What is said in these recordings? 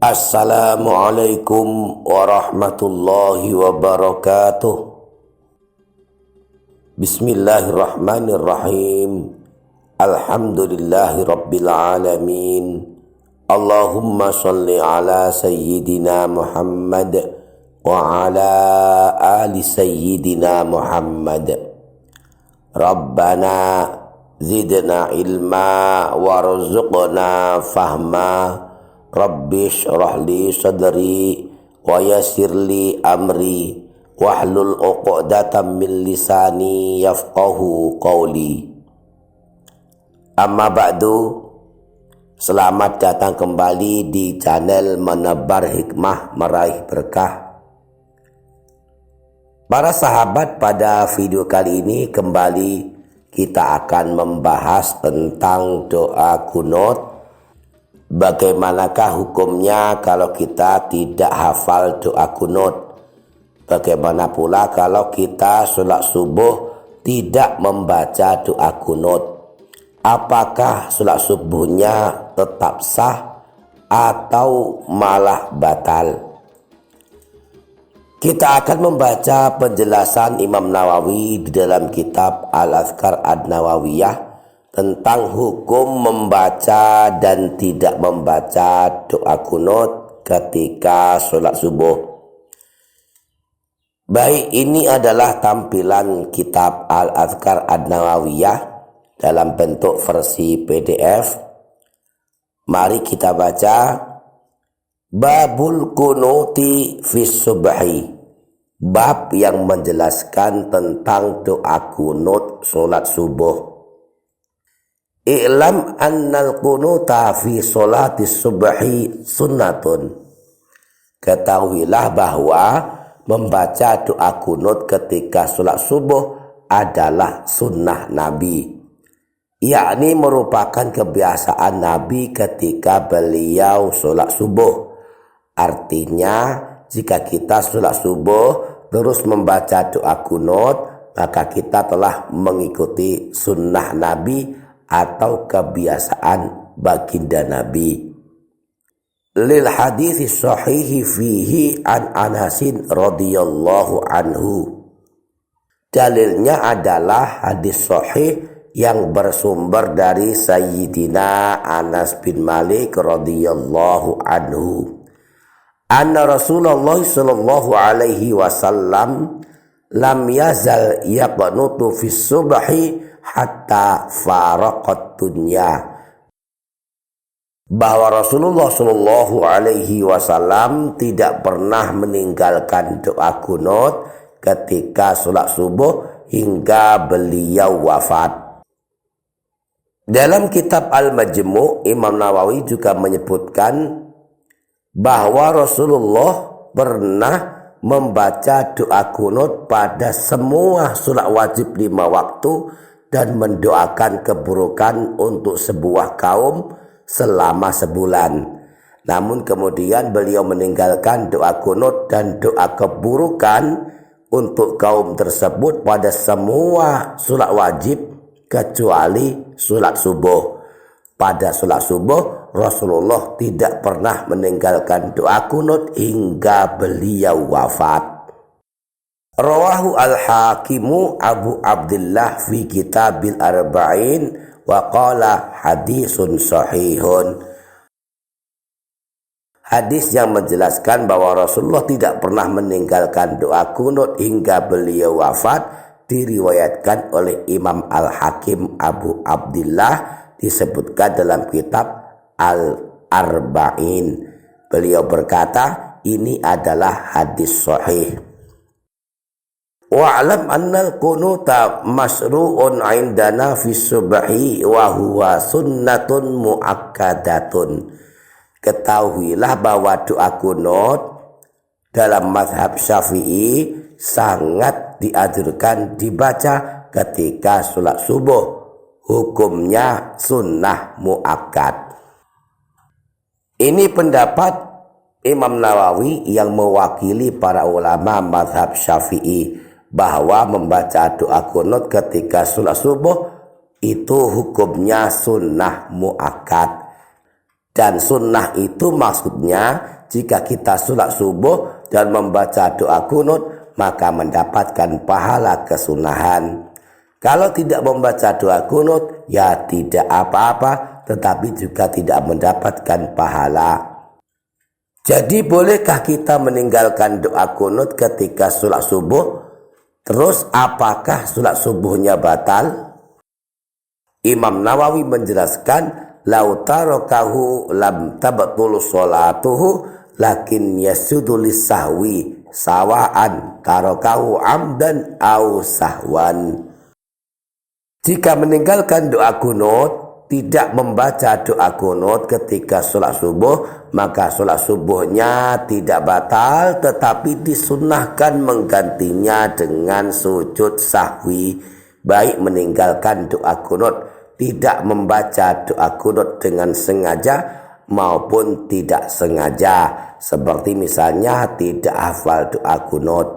Assalamualaikum warahmatullahi wabarakatuh. Bismillahirrahmanirrahim. Alhamdulillahi rabbil alamin. Allahumma salli ala sayyidina Muhammad wa ala ali sayyidina Muhammad. Rabbana zidna ilma warzuqna fahma. Rabbi shrah li sadri wa yassir li amri wahlul 'uqdatam min lisani yafqahu qawli. Amma ba'du. Selamat datang kembali di channel Menebar Hikmah Meraih Berkah. Para sahabat, pada video kali ini kembali kita akan membahas tentang doa kunut. Bagaimanakah hukumnya kalau kita tidak hafal doa kunut? Bagaimana pula kalau kita sholat subuh tidak membaca doa kunut? Apakah sholat subuhnya tetap sah atau malah batal? Kita akan membaca penjelasan Imam Nawawi di dalam kitab Al-Adhkar An-Nawawiyah tentang hukum membaca dan tidak membaca doa kunut ketika sholat subuh. Baik, ini adalah tampilan kitab Al-Adhkar An-Nawawiyah dalam bentuk versi PDF. Mari kita baca. Babul kunuti fis subhi. Bab yang menjelaskan tentang doa kunut sholat subuh. I'lam annal kunuta fi sholatis subhi sunnatun. Ketahuilah bahwa membaca doa kunut ketika sholat subuh adalah sunnah Nabi, yakni merupakan kebiasaan Nabi ketika beliau sholat subuh. Artinya, jika kita sholat subuh terus membaca doa kunut, maka kita telah mengikuti sunnah Nabi atau kebiasaan baginda Nabi. Lil hadits sahihi fihi an Anasin radhiyallahu anhu. Dalilnya adalah hadis sahih yang bersumber dari Sayyidina Anas bin Malik radhiyallahu anhu. Anna Rasulullah sallallahu alaihi wasallam lam yazal yaqnutu fis subhi hatta faraqat dunya. Bahwa Rasulullah Shallallahu Alaihi Wasallam tidak pernah meninggalkan doa kunut ketika sholat subuh hingga beliau wafat. Dalam kitab Al-Majmu', Imam Nawawi juga menyebutkan bahwa Rasulullah pernah membaca doa kunut pada semua sholat wajib 5 waktu dan mendoakan keburukan untuk sebuah kaum selama sebulan. Namun kemudian beliau meninggalkan doa kunut dan doa keburukan untuk kaum tersebut pada semua sholat wajib kecuali sholat subuh. Pada sholat subuh Rasulullah tidak pernah meninggalkan doa kunut hingga beliau wafat. Rawahu al-Hakimu Abu Abdullah fi Kitabil Arba'in wa qala hadisun sahihun. Hadis yang menjelaskan bahwa Rasulullah tidak pernah meninggalkan doa kunut hingga beliau wafat diriwayatkan oleh Imam Al-Hakim Abu Abdullah, disebutkan dalam kitab Al-Arba'in. Beliau berkata, ini adalah hadis sahih. Wa'lam annal kunuta masru'un 'indana fi subhi wa huwa sunnatun muakkadatun. Ketahuilah bahwa doa kunut dalam mazhab Syafi'i sangat dianjurkan dibaca ketika sholat subuh. Hukumnya sunnah muakkad. Ini pendapat Imam Nawawi yang mewakili para ulama mazhab Syafi'i, bahwa membaca doa kunut ketika sholat subuh itu hukumnya sunnah muakkad. Dan sunnah itu maksudnya jika kita sholat subuh dan membaca doa kunut, maka mendapatkan pahala kesunahan. Kalau tidak membaca doa kunut, ya tidak apa-apa, tetapi juga tidak mendapatkan pahala. Jadi bolehkah kita meninggalkan doa kunut ketika sholat subuh? Terus apakah sholat subuhnya batal? Imam Nawawi menjelaskan, lau tarakahu lam tabtul sholatuhu lakin yasudu lisahwi sawaan tarakahu amdan au sahwan. Jika meninggalkan doa kunut, tidak membaca doa kunut ketika sholat subuh, maka sholat subuhnya tidak batal, tetapi disunnahkan menggantinya dengan sujud sahwi, baik meninggalkan doa kunut, tidak membaca doa kunut dengan sengaja maupun tidak sengaja, seperti misalnya tidak hafal doa kunut.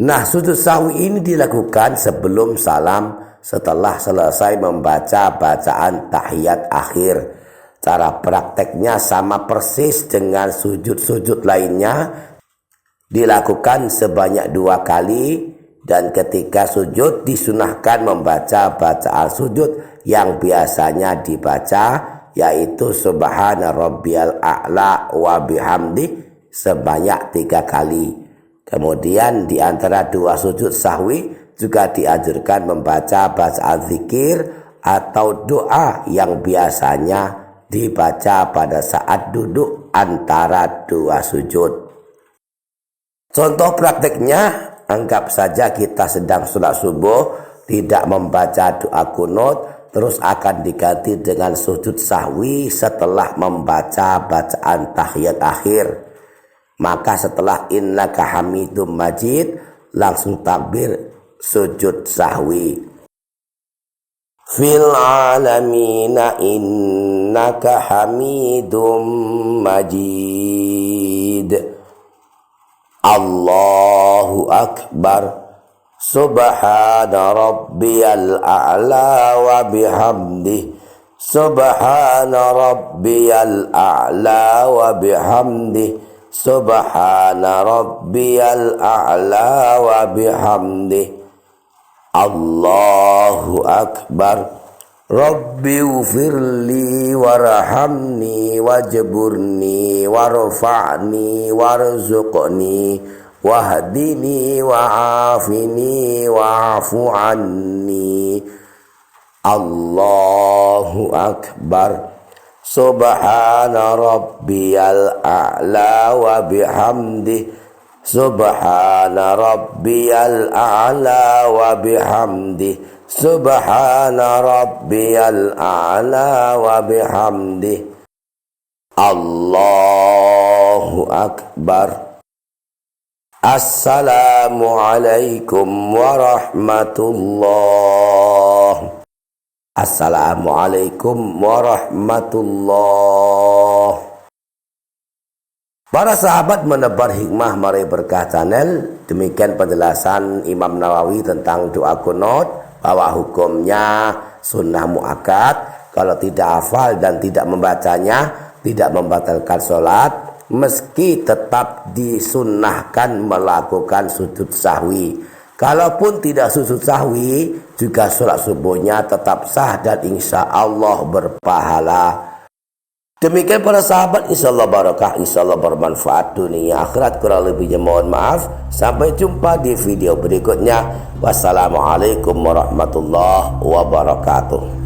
Nah, sujud sahwi ini dilakukan sebelum salam, setelah selesai membaca bacaan tahiyat akhir. Cara prakteknya sama persis dengan sujud-sujud lainnya, dilakukan sebanyak 2 kali, dan ketika sujud disunahkan membaca bacaan sujud yang biasanya dibaca, yaitu subhana rabbiyal a'la wa bihamdi sebanyak 3 kali. Kemudian di antara 2 sujud sahwi juga dianjurkan membaca bacaan zikir atau doa yang biasanya dibaca pada saat duduk antara 2 sujud. Contoh prakteknya, anggap saja kita sedang sholat subuh, tidak membaca doa kunut, terus akan diganti dengan sujud sahwi setelah membaca bacaan tahiyat akhir. Maka setelah innaka hamidum majid, langsung takbir sujud sahwi. Fil alamina innaka hamidum majid. Allahu akbar. Subhana rabbiyal a'la wa bihamdih. Subhana rabbiyal a'la wa bihamdih. Subhana rabbiyal a'la wa bihamdih. Allahu akbar. Rabbi ufirli warhamni wajburni warfa'ni warzuqni wahdini wa'afini wa'afu anni. Allahu akbar. Subhana rabbiyal a'la wa bihamdih. Subhana rabbiyal a'la wa bihamdih. Subhana rabbiyal a'la wa bihamdih. Allahu akbar. Assalamualaikum warahmatullahi. Assalamualaikum warahmatullahi. Para sahabat menebar hikmah Mari Berkah Channel. Demikian penjelasan Imam Nawawi tentang doa kunut, bahwa hukumnya sunnah muakkad. Kalau tidak hafal dan tidak membacanya, tidak membatalkan sholat, meski tetap disunnahkan melakukan sujud sahwi. Kalaupun tidak sujud sahwi, juga sholat subuhnya tetap sah dan insya Allah berpahala. Demikian para sahabat, insyaallah barakah, insyaallah bermanfaat dunia akhirat. Kurang lebihnya mohon maaf. Sampai jumpa di video berikutnya. Wassalamualaikum warahmatullahi wabarakatuh.